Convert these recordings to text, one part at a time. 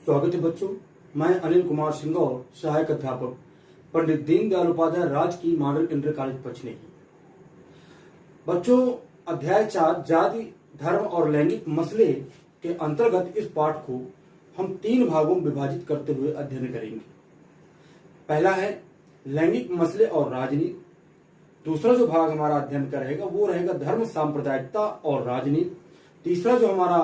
स्वागत है बच्चों। मैं अनिल कुमार सिंगौर, सहायक अध्यापक, पंडित दीनदयाल उपाध्याय राजकीय मॉडल इंटर कॉलेज पचनेही। बच्चों, अध्याय 4 जाति, धर्म और लैंगिक मसले के अंतर्गत इस पाठ को हम 3 भागों में विभाजित करते हुए अध्ययन करेंगे। पहला है लैंगिक मसले और राजनीति। दूसरा जो भाग हमारा अध्ययन का रहेगा वो रहेगा धर्म, सांप्रदायिकता और राजनीति। तीसरा जो हमारा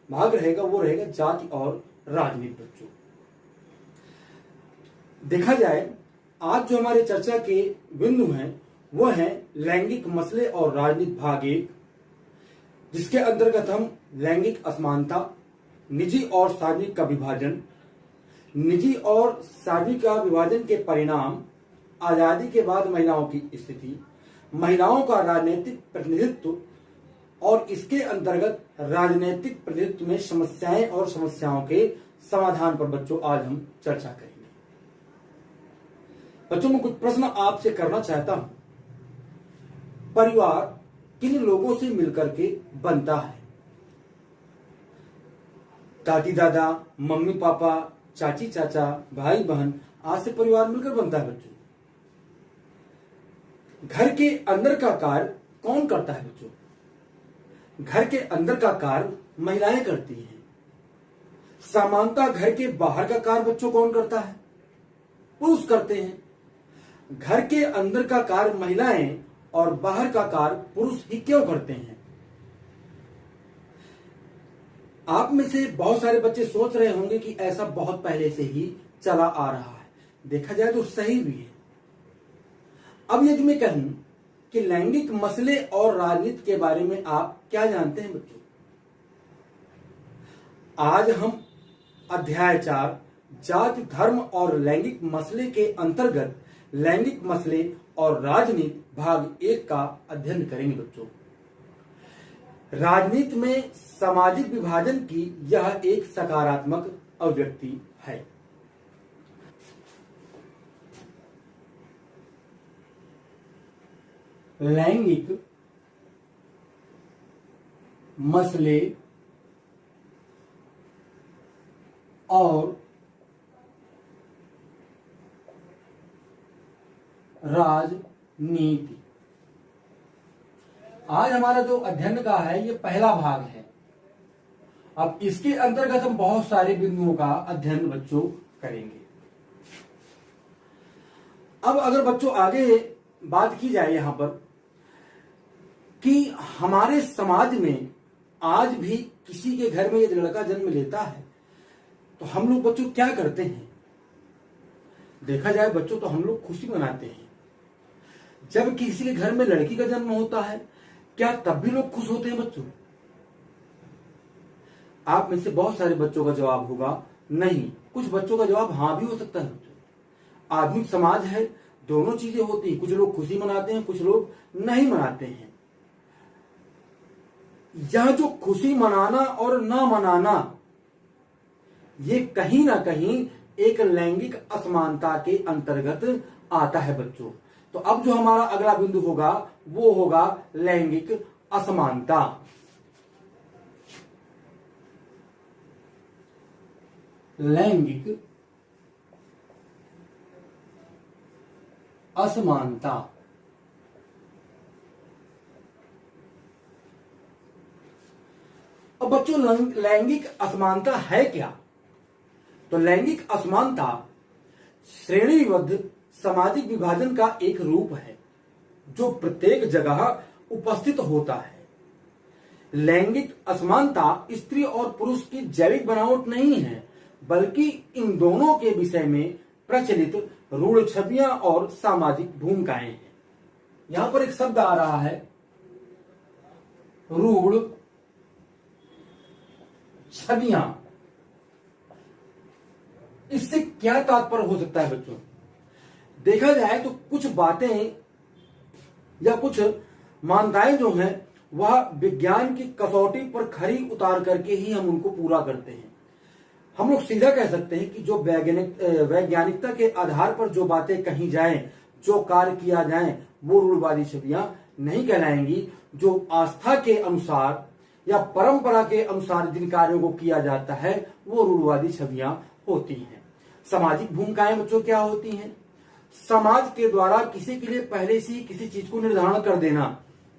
भाग रहेगा वो रहेगा जाति और राजनीति। बच्चों, देखा जाए आज जो हमारे चर्चा के बिंदु हैं वो है लैंगिक मसले और राजनीति भाग 1, जिसके अंतर्गत हम लैंगिक असमानता, निजी और सार्वजनिक का विभाजन, निजी और सार्वजनिक का विभाजन के परिणाम, आजादी के बाद महिलाओं की स्थिति, महिलाओं का राजनीतिक प्रतिनिधित्व और इसके अंतर्गत राजनीतिक प्रतिनिधित्व में समस्याएं और समस्याओं के समाधान पर बच्चों आज हम चर्चा करेंगे। बच्चों, मैं कुछ प्रश्न आपसे करना चाहता हूं। परिवार किन लोगों से मिलकर के बनता है? दादी दादा, मम्मी पापा, चाची चाचा, भाई बहन आज से परिवार मिलकर बनता है। बच्चों, घर के अंदर का कार्य कौन करता है? बच्चों, घर के अंदर का कार्य महिलाएं करती हैं। सामान्यतः घर के बाहर का कार्य बच्चों कौन करता है? पुरुष करते हैं। घर के अंदर का कार्य महिलाएं और बाहर का कार्य पुरुष ही क्यों करते हैं? आप में से बहुत सारे बच्चे सोच रहे होंगे कि ऐसा बहुत पहले से ही चला आ रहा है। देखा जाए तो सही भी है। अब यदि मैं कहूं कि लैंगिक मसले और राजनीति के बारे में आप क्या जानते हैं? बच्चों, आज हम अध्याय 4 जाति, धर्म और लैंगिक मसले के अंतर्गत लैंगिक मसले और राजनीति भाग 1 का अध्ययन करेंगे। बच्चों, राजनीति में सामाजिक विभाजन की यह एक सकारात्मक अभिव्यक्ति है। लैंगिक मसले और राजनीति आज हमारा जो अध्ययन का है ये पहला भाग है। अब इसके अंतर्गत हम बहुत सारे बिंदुओं का अध्ययन बच्चों करेंगे। अब अगर बच्चों आगे बात की जाए यहां पर कि हमारे समाज में आज भी किसी के घर में यदि लड़का जन्म लेता है तो हम लोग बच्चों क्या करते हैं? देखा जाए बच्चों तो हम लोग खुशी मनाते हैं। जब किसी के घर में लड़की का जन्म होता है क्या तब भी लोग खुश होते हैं? बच्चों, आप में से बहुत सारे बच्चों का जवाब होगा नहीं। कुछ बच्चों का जवाब हां भी हो सकता है। बच्चों, आधुनिक समाज है, दोनों चीजें होती हैं। कुछ लोग खुशी मनाते हैं, कुछ लोग नहीं मनाते हैं। यह जो खुशी मनाना और ना मनाना ये कहीं ना कहीं एक लैंगिक असमानता के अंतर्गत आता है। बच्चों, तो अब जो हमारा अगला बिंदु होगा वो होगा लैंगिक असमानता। लैंगिक असमानता। अब बच्चों, लैंगिक असमानता है क्या? तो लैंगिक असमानता श्रेणीबद्ध सामाजिक विभाजन का एक रूप है जो प्रत्येक जगह उपस्थित होता है। लैंगिक असमानता स्त्री और पुरुष की जैविक बनावट नहीं है, बल्कि इन दोनों के विषय में प्रचलित रूढ़ छवियां और सामाजिक भूमिकाएं हैं। यहां पर एक शब्द आ रहा है रूढ़ छवियां। इससे क्या तात्पर्य हो सकता है? बच्चों, देखा जाए तो कुछ बातें या कुछ मान्यताएं जो हैं वह विज्ञान की कसौटी पर खरी उतार करके ही हम उनको पूरा करते हैं। हम लोग सीधा कह सकते हैं कि जो वैज्ञानिकता के आधार पर जो बातें कही जाएं, जो कार्य किया जाए वो रूढ़वादी छवियां नहीं कहलाएंगी। जो आस्था के अनुसार या परंपरा के अनुसार जिन कार्यों को किया जाता है वो रूढ़वादी छवियां होती हैं। सामाजिक भूमिकाएं बच्चों क्या होती हैं? समाज के द्वारा किसी के लिए पहले से ही किसी चीज को निर्धारण कर देना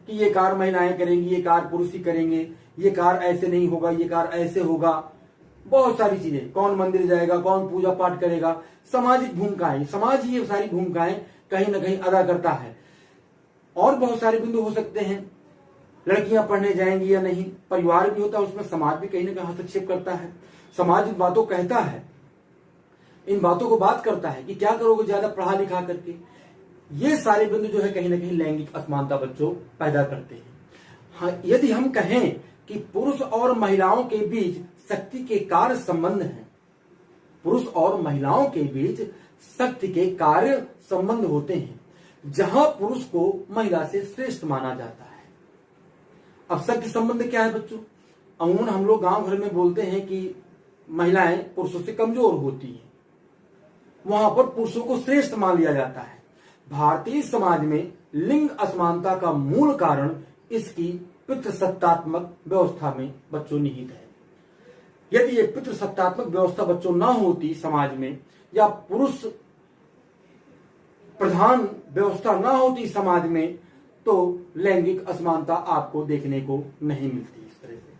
कि ये कार्य महिलाएं करेंगी, ये कार्य पुरुष ही करेंगे, ये कार्य ऐसे नहीं होगा, ये कार्य ऐसे होगा, बहुत सारी चीजें, कौन मंदिर जाएगा, कौन पूजा पाठ करेगा, सामाजिक भूमिकाएं, समाज ही ये सारी भूमिकाएं कहीं ना कहीं अदा करता है। और बहुत सारे बिंदु हो सकते हैं, लड़कियां पढ़ने जाएंगी या नहीं, परिवार भी होता है, उसमें समाज भी कहीं ना कहीं हस्तक्षेप करता है। समाज इन बातों कहता है, इन बातों को बात करता है कि क्या करोगे ज्यादा पढ़ा लिखा करके। ये सारे बिंदु जो है कहीं ना कहीं लैंगिक असमानता बच्चों पैदा करते हैं। हाँ, यदि हम कहें कि पुरुष और महिलाओं के बीच शक्ति के कार्य संबंध हैं, पुरुष और महिलाओं के बीच शक्ति के कार्य संबंध होते हैं, जहां पुरुष को महिला से श्रेष्ठ माना जाता है। अब शक्ति संबंध क्या है बच्चों? अमूमन हम लोग गांव घर में बोलते हैं कि महिलाएं पुरुषों से कमजोर होती हैं, वहां पर पुरुषों को श्रेष्ठ मान लिया जाता है। भारतीय समाज में लिंग असमानता का मूल कारण इसकी पितृसत्तात्मक व्यवस्था में बच्चों निहित है। यदि ये पितृसत्तात्मक व्यवस्था बच्चों ना होती समाज में, या पुरुष प्रधान व्यवस्था ना होती समाज में, तो लैंगिक असमानता आपको देखने को नहीं मिलती। इस तरह से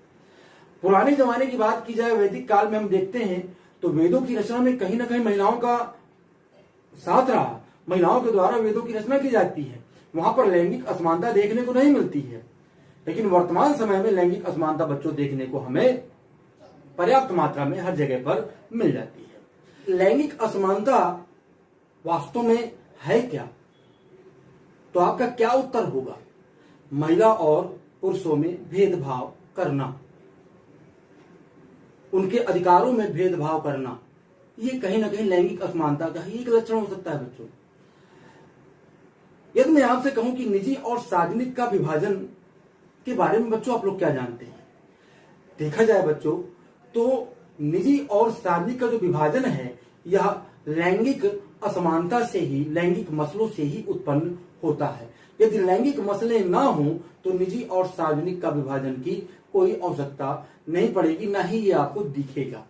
पुराने जमाने की बात की जाए, वैदिक काल में हम देखते हैं तो वेदों की रचना में कहीं ना कहीं महिलाओं का साथ रहा, महिलाओं के द्वारा वेदों की रचना की जाती है, वहां पर लैंगिक असमानता देखने को नहीं मिलती है। लेकिन वर्तमान समय में लैंगिक असमानता बच्चों देखने को हमें पर्याप्त मात्रा में हर जगह पर मिल जाती है। लैंगिक असमानता वास्तव में है क्या? तो आपका क्या उत्तर होगा? महिला और पुरुषों में भेदभाव करना, उनके अधिकारों में भेदभाव करना, ये कहीं ना कहीं लैंगिक असमानता का ही एक लक्षण हो सकता है बच्चों। यदि मैं आपसे कहूं कि निजी और सार्वजनिक का विभाजन के बारे में बच्चों आप लोग क्या जानते हैं? देखा जाए बच्चों तो निजी और सार्वजनिक का जो विभाजन है यह लैंगिक असमानता से ही, लैंगिक मसलों से ही उत्पन्न होता है। यदि लैंगिक मसले ना हो तो निजी और सार्वजनिक का विभाजन की कोई आवश्यकता नहीं पड़ेगी, ना ही ये आपको दिखेगा।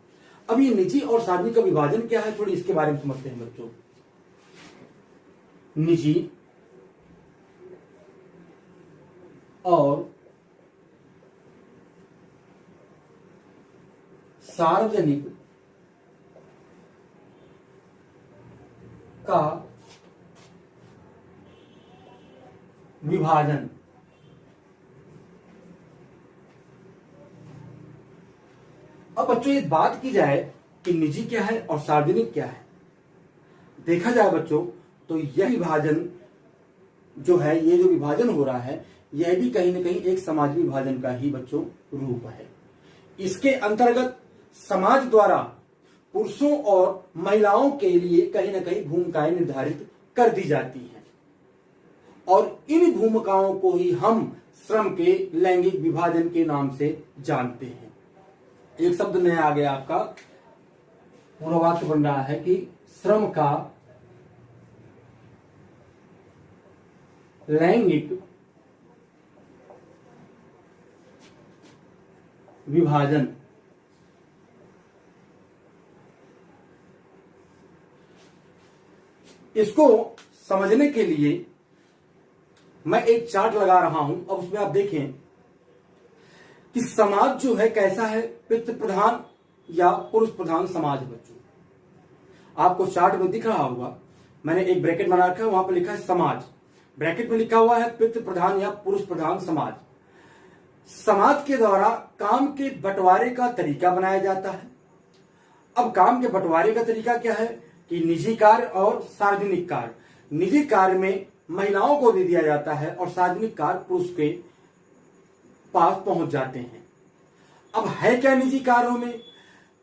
अब ये निजी और सार्वजनिक का विभाजन क्या है, थोड़ी इसके बारे में समझते हैं बच्चों। निजी और सार्वजनिक का विभाजन। अब बच्चों ये बात की जाए कि निजी क्या है और सार्वजनिक क्या है, देखा जाए बच्चों तो यह विभाजन जो है, ये जो विभाजन हो रहा है, यह भी कहीं ना कहीं एक समाज विभाजन का ही बच्चों रूप है। इसके अंतर्गत समाज द्वारा पुरुषों और महिलाओं के लिए कहीं ना कहीं भूमिकाएं निर्धारित कर दी जाती हैं, और इन भूमिकाओं को ही हम श्रम के लैंगिक विभाजन के नाम से जानते हैं। एक शब्द नया आ गया आपका, पूरा वाक्य बन रहा है कि श्रम का लैंगिक विभाजन। इसको समझने के लिए मैं एक चार्ट लगा रहा हूं। अब उसमें आप देखें कि समाज जो है कैसा है, पितृ प्रधान या पुरुष प्रधान समाज बच्चों। आपको चार्ट में दिख रहा होगा, मैंने एक ब्रैकेट बना रखा है, वहां पर लिखा है समाज, ब्रैकेट में लिखा हुआ है पितृ प्रधान या पुरुष प्रधान समाज। समाज के द्वारा काम के बंटवारे का तरीका बनाया जाता है। अब काम के बंटवारे का तरीका क्या है कि निजी कार्य और सार्वजनिक कार्य। निजी कार्य में महिलाओं को दे दिया जाता है और सार्वजनिक कार्य पुरुष के पास पहुंच जाते हैं। अब है क्या निजी कार्यों में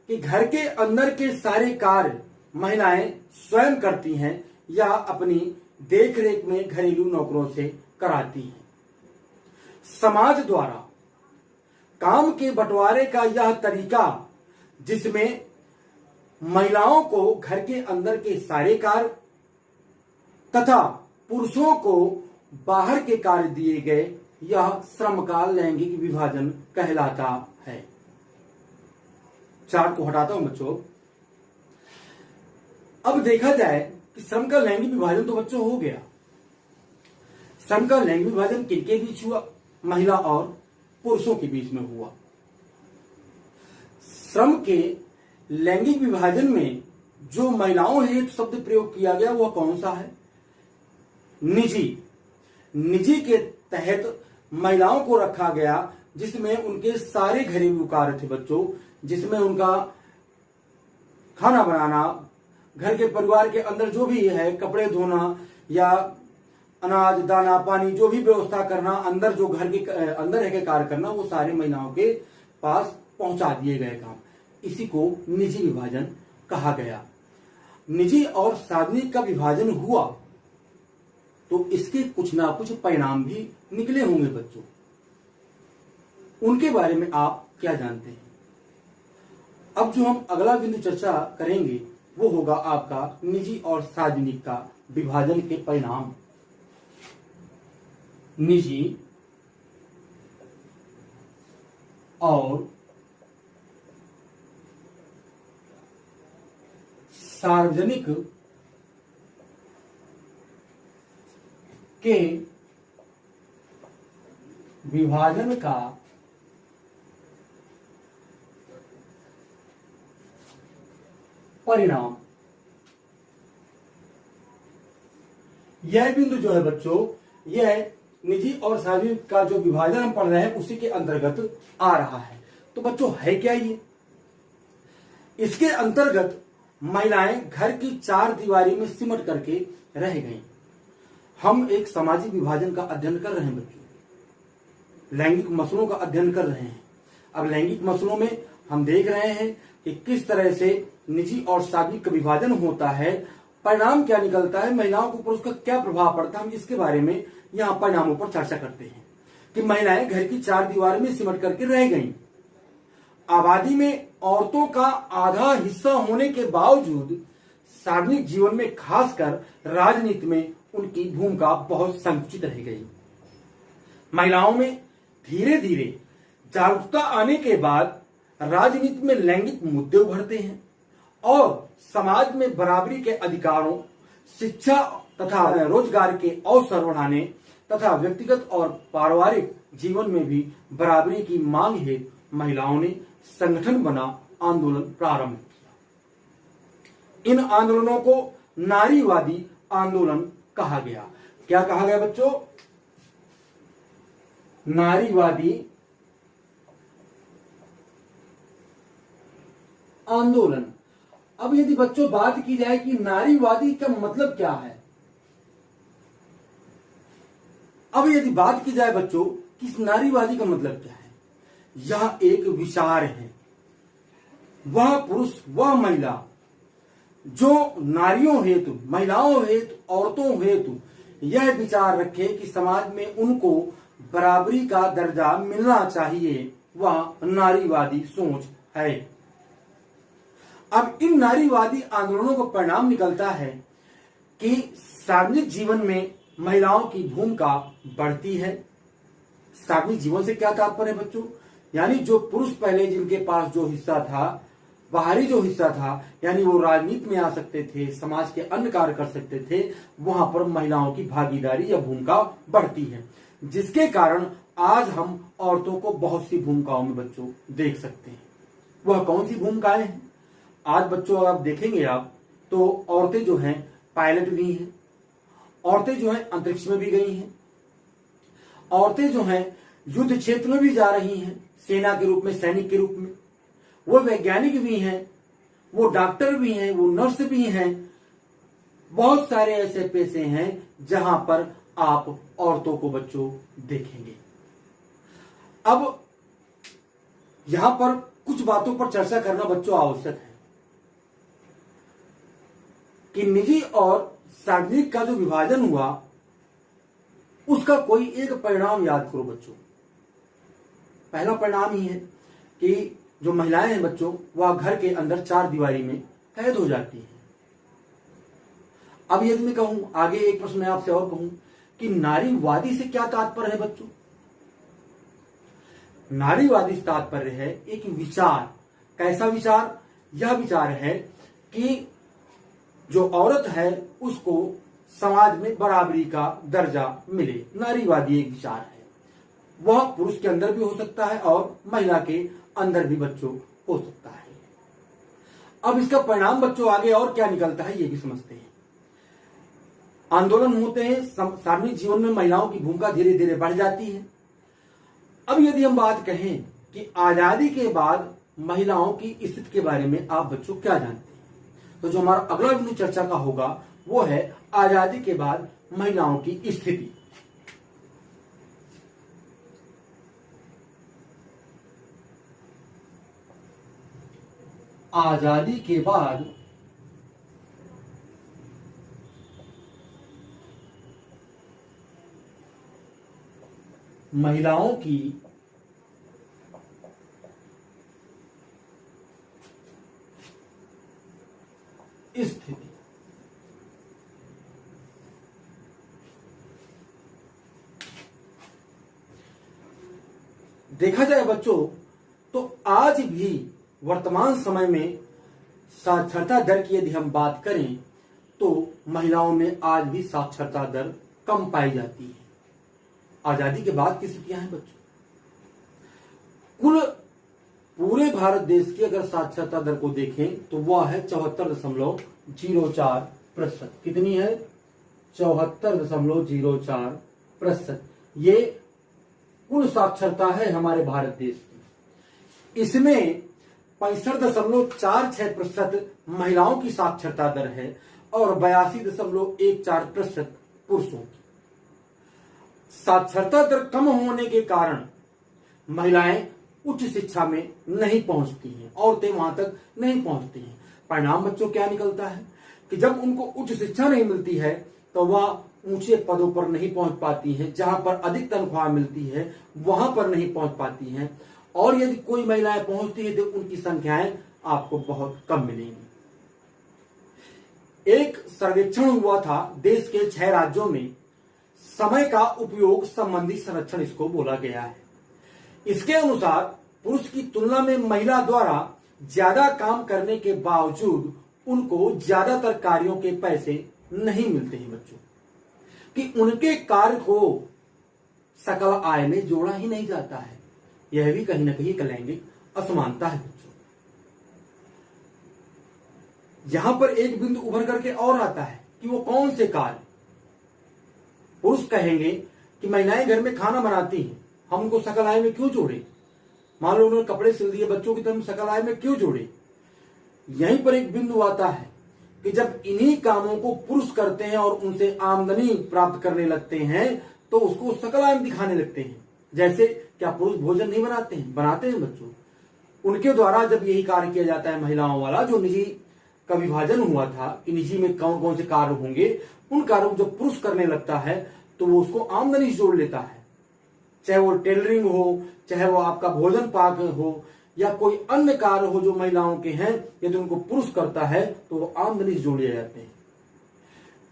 कि घर के अंदर के सारे कार्य महिलाएं स्वयं करती हैं या अपनी देखरेख में घरेलू नौकरों से कराती हैं। समाज द्वारा काम के बंटवारे का यह तरीका, जिसमें महिलाओं को घर के अंदर के सारे कार्य तथा पुरुषों को बाहर के कार्य दिए गए, यह श्रम का लैंगिक विभाजन कहलाता है। चार्ट को हटाता हूं बच्चों। अब देखा जाए कि श्रम का लैंगिक विभाजन तो बच्चों हो गया। श्रम का लैंगिक विभाजन किनके बीच हुआ? महिला और पुरुषों के बीच में हुआ। श्रम के लैंगिक विभाजन में जो महिलाओं हेतु शब्द प्रयोग किया गया वह कौन सा है? निजी। निजी के तहत महिलाओं को रखा गया, जिसमें उनके सारे घरेलू कार्य थे बच्चों, जिसमें उनका खाना बनाना, घर के परिवार के अंदर जो भी है, कपड़े धोना या अनाज दाना पानी जो भी व्यवस्था करना, अंदर जो घर के अंदर रह के कार्य करना, वो सारे महिलाओं के पास पहुंचा दिए गए काम। इसी को निजी विभाजन कहा गया। निजी और सार्वजनिक का विभाजन हुआ तो इसके कुछ ना कुछ परिणाम भी निकले होंगे बच्चों। उनके बारे में आप क्या जानते हैं? अब जो हम अगला बिंदु चर्चा करेंगे वो होगा आपका निजी और सार्वजनिक का विभाजन के परिणाम। निजी और सार्वजनिक के विभाजन का परिणाम। यह बिंदु जो है बच्चों, यह निजी और सार्वजनिक का जो विभाजन हम पढ़ रहे हैं उसी के अंतर्गत आ रहा है। तो बच्चों है क्या ये? इसके अंतर्गत महिलाएं घर की चार दीवारी में सिमट करके रह गईं। हम एक सामाजिक विभाजन का अध्ययन कर रहे हैं बच्चों, लैंगिक मसलों का अध्ययन कर रहे हैं। अब लैंगिक मसलों में हम देख रहे हैं कि किस तरह से निजी और सार्वजनिक का विभाजन होता है, परिणाम क्या निकलता है, महिलाओं के ऊपर उसका क्या प्रभाव पड़ता है। हम इसके बारे में यहाँ परिणामों पर चर्चा करते हैं कि महिलाएं घर की चार दीवार में सिमट करके रह गईं। आबादी में औरतों का आधा हिस्सा होने के बावजूद सार्वजनिक जीवन में, खासकर राजनीति में, उनकी भूमिका बहुत संकुचित रह गई। महिलाओं में धीरे धीरे जागरूकता आने के बाद राजनीति में लैंगिक मुद्दे उभरते हैं और समाज में बराबरी के अधिकारों, शिक्षा तथा रोजगार के अवसर बढ़ाने तथा व्यक्तिगत और पारिवारिक जीवन में भी बराबरी की मांग हेतु महिलाओं ने संगठन बना आंदोलन प्रारंभ किया। इन आंदोलनों को नारीवादी आंदोलन कहा गया। क्या कहा गया बच्चों? नारीवादी आंदोलन। अब यदि बच्चों बात की जाए कि नारीवादी का मतलब क्या है, अब यदि बात की जाए बच्चों कि इस नारीवादी का मतलब क्या है, यह एक विचार है। वह पुरुष वह महिला जो नारियों हेतु, महिलाओं हेतु, औरतों हेतु यह विचार रखे कि समाज में उनको बराबरी का दर्जा मिलना चाहिए, वह नारीवादी सोच है। अब इन नारीवादी आंदोलनों का परिणाम निकलता है कि सार्वजनिक जीवन में महिलाओं की भूमिका बढ़ती है। सार्वजनिक जीवन से क्या तात्पर्य है बच्चों? यानी जो पुरुष पहले जिनके पास जो हिस्सा था, बाहरी जो हिस्सा था, यानी वो राजनीति में आ सकते थे, समाज के अन्य कार्य कर सकते थे, वहां पर महिलाओं की भागीदारी या भूमिका बढ़ती है, जिसके कारण आज हम औरतों को बहुत सी भूमिकाओं में बच्चों देख सकते हैं। वह कौन सी भूमिकाएं हैं? आज बच्चों आप देखेंगे आप तो औरतें जो हैं पायलट भी हैं, औरतें जो हैं अंतरिक्ष में भी गई हैं, औरतें जो हैं युद्ध क्षेत्र में भी जा रही हैं, सेना के रूप में, सैनिक के रूप में। वो वैज्ञानिक भी हैं, वो डॉक्टर भी हैं, वो नर्स भी हैं। बहुत सारे ऐसे पेशे हैं जहां पर आप औरतों को बच्चों देखेंगे। अब यहां पर कुछ बातों पर चर्चा करना बच्चों आवश्यक है कि निजी और सार्वजनिक का जो विभाजन हुआ उसका कोई एक परिणाम याद करो बच्चों। पहला परिणाम ही है कि जो महिलाएं हैं बच्चों, वह घर के अंदर चार दीवारी में कैद हो जाती हैं। अब यदि मैं कहूं, आगे एक प्रश्न मैं आपसे और कहूं कि नारीवादी से क्या तात्पर्य है बच्चों? नारीवादी तात्पर्य है एक विचार। कैसा विचार? यह विचार है कि जो औरत है उसको समाज में बराबरी का दर्जा मिले। नारीवादी एक विचार है, वह पुरुष के अंदर भी हो सकता है और महिला के अंदर भी बच्चों हो सकता है। अब इसका परिणाम बच्चों आगे और क्या निकलता है ये भी समझते हैं। आंदोलन होते हैं, सार्वजनिक जीवन में महिलाओं की भूमिका धीरे धीरे बढ़ जाती है। अब यदि हम बात कहें कि आजादी के बाद महिलाओं की स्थिति के बारे में आप बच्चों क्या जानते हैं, तो जो हमारा अगला बिंदु चर्चा का होगा वो है आजादी के बाद महिलाओं की स्थिति। आजादी के बाद महिलाओं की स्थिति। देखा जाए बच्चों तो आज भी वर्तमान समय में साक्षरता दर की यदि हम बात करें तो महिलाओं में आज भी साक्षरता दर कम पाई जाती है। आजादी के बाद की स्थितियां हैं बच्चों। कुल पूरे भारत देश की अगर साक्षरता दर को देखें तो वह है 74.04%। कितनी है? 74.04%। ये कुल साक्षरता है हमारे भारत देश की। इसमें 65.46% महिलाओं की साक्षरता दर है और 82.14% पुरुषों की। साक्षरता दर कम होने के कारण महिलाएं उच्च शिक्षा में नहीं पहुंचती हैं, औरतें वहां तक नहीं पहुंचती हैं। परिणाम बच्चों क्या निकलता है कि जब उनको उच्च शिक्षा नहीं मिलती है तो वह ऊंचे पदों पर नहीं पहुंच पाती हैं, जहां पर अधिक तनख्वाह मिलती है वहां पर नहीं पहुंच पाती हैं, और यदि कोई महिलाएं पहुंचती है तो उनकी संख्याएं आपको बहुत कम मिलेंगी। एक सर्वेक्षण हुआ था देश के 6 राज्यों में, समय का उपयोग संबंधी संरक्षण इसको बोला गया है। इसके अनुसार पुरुष की तुलना में महिला द्वारा ज्यादा काम करने के बावजूद उनको ज्यादातर कार्यों के पैसे नहीं मिलते हैं बच्चों, कि उनके कार्य को सकल आय में जोड़ा ही नहीं जाता है। यह भी कहीं ना कहीं एक लैंगिक असमानता है बच्चों। यहां पर एक बिंदु उभर करके और आता है कि वो कौन से कार्य। पुरुष कहेंगे कि महिलाएं घर में खाना बनाती हैं, हम उनको सकल आय में क्यों जोड़े? मान लो उन्होंने कपड़े सिल दिए बच्चों की, तो हम सकल आय में क्यों जोड़े? यहीं पर एक बिंदु आता है कि जब इन्हीं कामों को पुरुष करते हैं और उनसे आमदनी प्राप्त करने लगते हैं तो उसको सकल आय में दिखाने लगते हैं। जैसे क्या पुरुष भोजन नहीं बनाते हैं? बनाते हैं बच्चों। उनके द्वारा जब यही कार्य किया जाता है महिलाओं वाला, जो निजी का विभाजन हुआ था कि निजी में कौन कौन से कार्य होंगे, उन कार्यों को जब पुरुष करने लगता है तो वो उसको आमदनी से जोड़ लेता है। चाहे वो टेलरिंग हो, चाहे वो आपका भोजन पाक हो, या कोई अन्य कार्य हो जो महिलाओं के हैं, यदि उनको पुरुष करता है तो वो आमदनी से जोड़ लिए जाते हैं।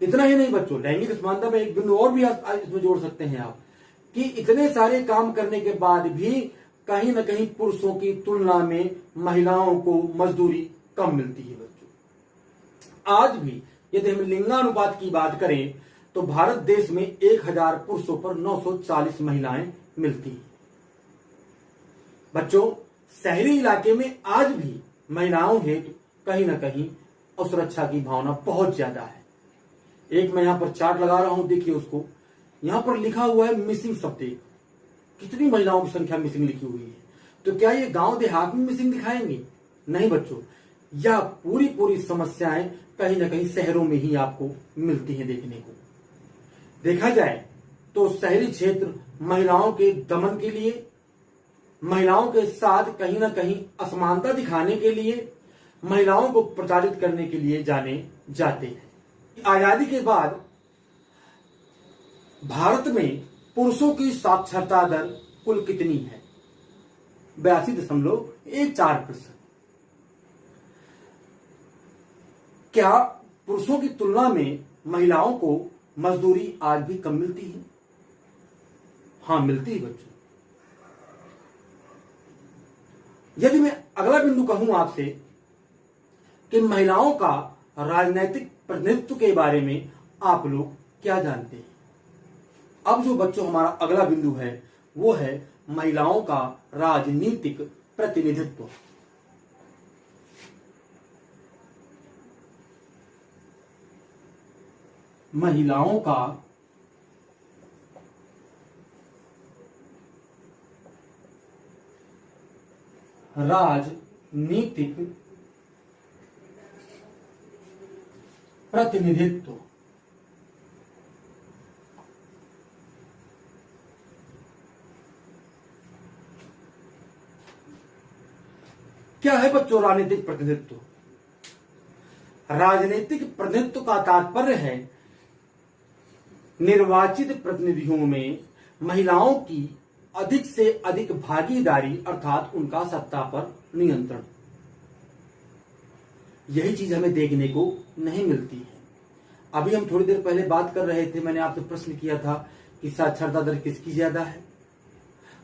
इतना ही नहीं बच्चों, लैंगिक असमानता में एक बिंदु और भी इसमें जोड़ सकते हैं आप, कि इतने सारे काम करने के बाद भी कहीं ना कहीं पुरुषों की तुलना में महिलाओं को मजदूरी कम मिलती है बच्चों। आज भी यदि हम लिंगानुपात की बात करें तो भारत देश में 1000 पुरुषों पर 940 महिलाएं मिलती हैं बच्चों। शहरी इलाके में आज भी महिलाओं हेतु कहीं ना कहीं असुरक्षा की भावना बहुत ज्यादा है। एक मैं यहां पर चार्ट लगा रहा हूं, देखिए उसको, यहां पर लिखा हुआ है मिसिंग शब्द। कितनी महिलाओं की संख्या मिसिंग लिखी हुई है, तो क्या ये गांव देहात में मिसिंग दिखाएंगे? नहीं बच्चों, यह पूरी पूरी समस्याएं कहीं ना कहीं शहरों में ही आपको मिलती हैं देखने को। देखा जाए तो शहरी क्षेत्र महिलाओं के दमन के लिए, महिलाओं के साथ कहीं ना कहीं असमानता दिखाने के लिए, महिलाओं को प्रताड़ित करने के लिए जाने जाते हैं। आजादी के बाद भारत में पुरुषों की साक्षरता दर कुल कितनी है? 82.14%। क्या पुरुषों की तुलना में महिलाओं को मजदूरी आज भी कम मिलती है? हाँ, मिलती है बच्चों। यदि मैं अगला बिंदु कहूं आपसे कि महिलाओं का राजनैतिक प्रतिनिधित्व के बारे में आप लोग क्या जानते हैं, अब जो बच्चों हमारा अगला बिंदु है वो है महिलाओं का राजनीतिक प्रतिनिधित्व। महिलाओं का राजनीतिक प्रतिनिधित्व। क्या है बच्चों राजनीतिक प्रतिनिधित्व? राजनीतिक प्रतिनिधित्व का तात्पर्य है निर्वाचित प्रतिनिधियों में महिलाओं की अधिक से अधिक भागीदारी अर्थात उनका सत्ता पर नियंत्रण। यही चीज हमें देखने को नहीं मिलती है। अभी हम थोड़ी देर पहले बात कर रहे थे, मैंने आपसे प्रश्न किया था कि साक्षरता दर किसकी ज्यादा है,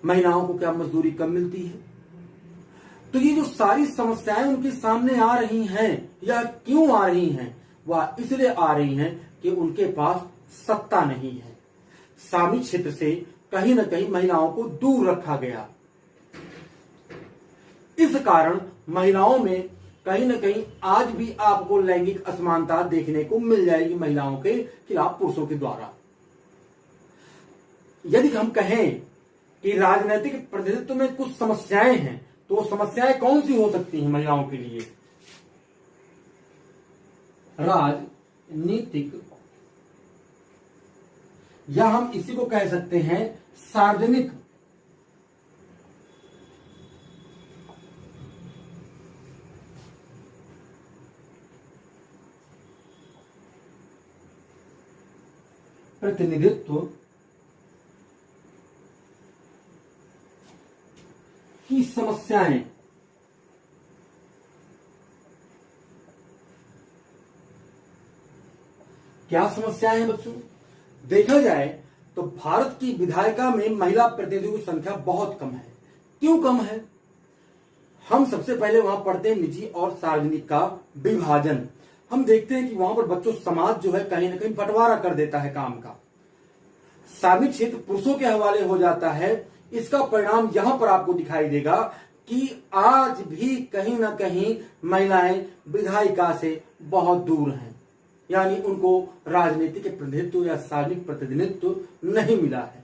महिलाओं को क्या मजदूरी कम मिलती है। तो ये जो सारी समस्याएं उनके सामने आ रही हैं या क्यों आ रही हैं, वह इसलिए आ रही हैं कि उनके पास सत्ता नहीं है। सार्वजनिक क्षेत्र से कहीं ना कहीं महिलाओं को दूर रखा गया। इस कारण महिलाओं में कहीं ना कहीं आज भी आपको लैंगिक असमानता देखने को मिल जाएगी महिलाओं के खिलाफ पुरुषों के द्वारा। यदि हम कहें कि राजनीतिक प्रतिनिधित्व में कुछ समस्याएं हैं, तो समस्याएं कौन सी हो सकती हैं महिलाओं के लिए? राजनीतिक, या हम इसी को कह सकते हैं सार्वजनिक प्रतिनिधित्व की समस्याएं। क्या समस्याएं हैं बच्चों? देखा जाए तो भारत की विधायिका में महिला प्रतिनिधियों की संख्या बहुत कम है। क्यों कम है? हम सबसे पहले वहां पढ़ते हैं निजी और सार्वजनिक का विभाजन। हम देखते हैं कि वहां पर बच्चों समाज जो है कहीं ना कहीं बंटवारा कर देता है काम का। सार्वजनिक क्षेत्र पुरुषों के हवाले हो जाता है। इसका परिणाम यहां पर आपको दिखाई देगा कि आज भी कहीं ना कहीं महिलाएं विधायिका से बहुत दूर हैं, यानी उनको राजनीतिक प्रतिनिधित्व या सार्वजनिक प्रतिनिधित्व नहीं मिला है।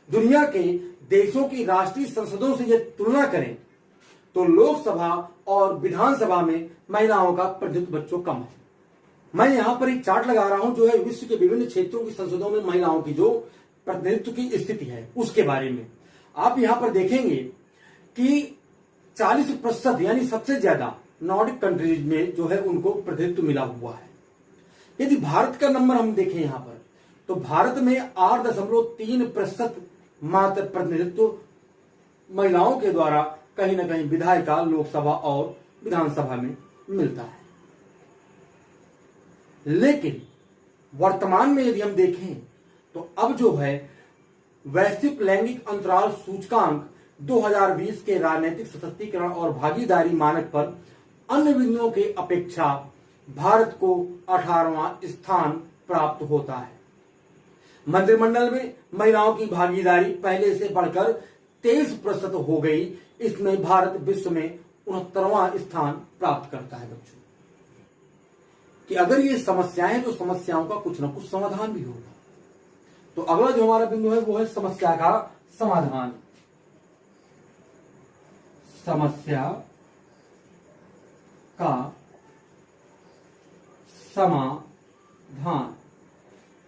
दुनिया के देशों की राष्ट्रीय संसदों से यदि तुलना करें तो लोकसभा और विधानसभा में महिलाओं का प्रतिनिधित्व बच्चों कम है। मैं यहां पर एक चार्ट लगा रहा हूं जो है विश्व के विभिन्न क्षेत्रों की संसदों में महिलाओं की जो प्रतिनिधित्व की स्थिति है उसके बारे में। आप यहां पर देखेंगे कि 40% यानी सबसे ज्यादा नॉर्डिक कंट्रीज में जो है उनको प्रतिनिधित्व मिला हुआ है। यदि भारत का नंबर हम देखें यहां पर, तो भारत में 8.3% मात्र प्रतिनिधित्व महिलाओं के द्वारा कहीं ना कहीं विधायिका, लोकसभा और विधानसभा में मिलता है। लेकिन वर्तमान में यदि हम देखें तो अब जो है वैश्विक लैंगिक अंतराल सूचकांक 2020 के राजनीतिक सशक्तिकरण और भागीदारी मानक पर अन्य बिंदुओं की अपेक्षा भारत को 18वां स्थान प्राप्त होता है। मंत्रिमंडल में महिलाओं की भागीदारी पहले से बढ़कर 23% हो गई। इसमें भारत विश्व में 69वां स्थान प्राप्त करता है बच्चों। कि अगर ये समस्याएं हैं तो समस्याओं का कुछ ना कुछ समाधान भी होगा। तो अगला जो हमारा बिंदु है वो है समस्या का समाधान। समस्या का समाधान।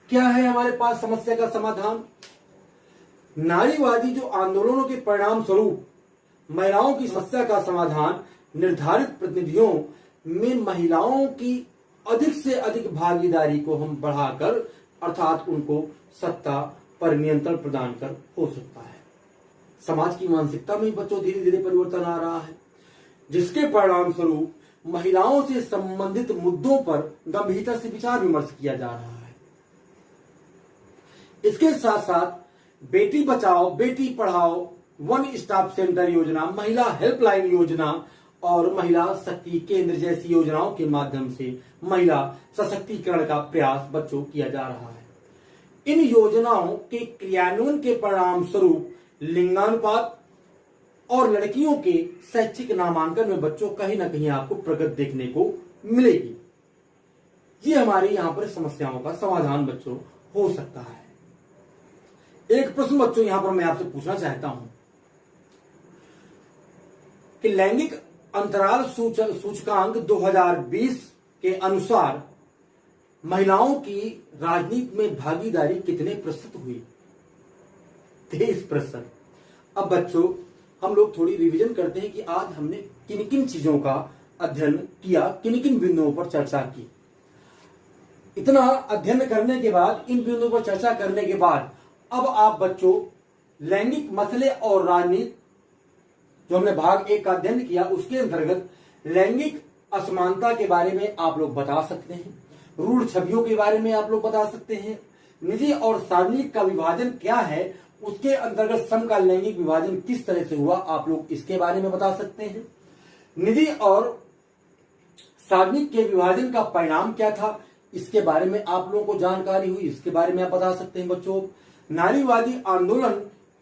क्या है हमारे पास समस्या का समाधान? नारीवादी जो आंदोलनों के परिणाम स्वरूप महिलाओं की समस्या का समाधान निर्धारित प्रतिनिधियों में महिलाओं की अधिक से अधिक भागीदारी को हम बढ़ाकर अर्थात उनको सत्ता पर नियंत्रण प्रदान कर हो सकता है। समाज की मानसिकता में बच्चों धीरे धीरे परिवर्तन आ रहा है, जिसके परिणाम स्वरूप महिलाओं से संबंधित मुद्दों पर गंभीरता से विचार विमर्श किया जा रहा है। इसके साथ साथ Beti Bachao Beti Padhao one stop centre योजना, महिला हेल्पलाइन योजना और महिला शक्ति केंद्र जैसी योजनाओं के माध्यम से महिला सशक्तिकरण का प्रयास बच्चों किया जा रहा है। इन योजनाओं के क्रियान्वयन के परिणाम स्वरूप लिंगानुपात और लड़कियों के शैक्षिक नामांकन में बच्चों कहीं ना कहीं आपको प्रगति देखने को मिलेगी। ये हमारी यहाँ पर समस्याओं का समाधान बच्चों हो सकता है। एक प्रश्न बच्चों यहां पर मैं आपसे पूछना चाहता हूं कि लैंगिक अंतराल सूचकांक 2020 के अनुसार महिलाओं की राजनीति में भागीदारी कितने प्रतिशत हुई? 23%। अब बच्चों हम लोग थोड़ी रिवीजन करते हैं कि आज हमने किन किन चीजों का अध्ययन किया, किन किन बिंदुओं पर चर्चा की। इतना अध्ययन करने के बाद, इन बिंदुओं पर चर्चा करने के बाद अब आप बच्चों लैंगिक मसले और राजनीति जो हमने भाग 1 का अध्ययन किया उसके अंतर्गत लैंगिक असमानता के बारे में आप लोग बता सकते हैं, रूढ़ छवियों के बारे में आप लोग बता सकते हैं, निजी और सार्वजनिक का विभाजन क्या है, उसके अंतर्गत समकाल लैंगिक विभाजन किस तरह से हुआ आप लोग इसके बारे में बता सकते हैं, निजी और सार्वजनिक के विभाजन का परिणाम क्या था इसके बारे में आप लोगों को जानकारी हुई, इसके बारे में आप बता सकते हैं बच्चों। नारीवादी आंदोलन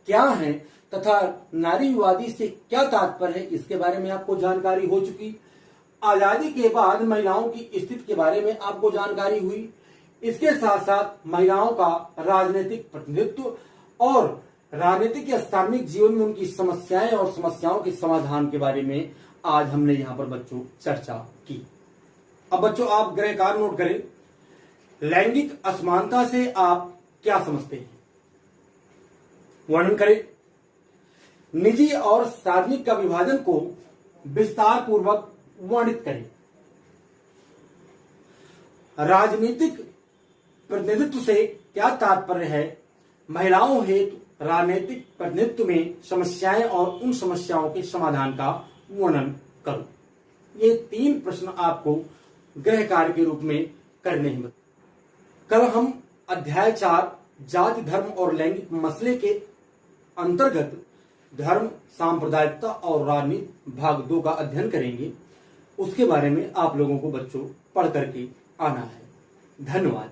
क्या है तथा नारीवादी से क्या तात्पर्य है इसके बारे में आपको जानकारी हो चुकी। आजादी के बाद महिलाओं की स्थिति के बारे में आपको जानकारी हुई। इसके साथ साथ महिलाओं का राजनीतिक प्रतिनिधित्व और राजनीतिक या सार्वजनिक जीवन में उनकी समस्याएं और समस्याओं के समाधान के बारे में आज हमने यहाँ पर बच्चों चर्चा की। अब बच्चों आप गृह कार्य नोट करें, लैंगिक असमानता से आप क्या समझते हैं, वर्णन करें। निजी और सार्वजनिक का विभाजन को विस्तार पूर्वक वर्णित करें। राजनीतिक प्रतिनिधित्व से क्या तात्पर्य है, महिलाओं हेतु राजनीतिक प्रतिनिधित्व में समस्याएं और उन समस्याओं के समाधान का वर्णन करो। ये 3 प्रश्न आपको गृह कार्य के रूप में करने हैं। कल हम अध्याय 4 जाति धर्म और लैंगिक मसले के अंतर्गत धर्म, सांप्रदायिकता और राजनीति भाग 2 का अध्ययन करेंगे। उसके बारे में आप लोगों को बच्चों पढ़ करके आना है। धन्यवाद।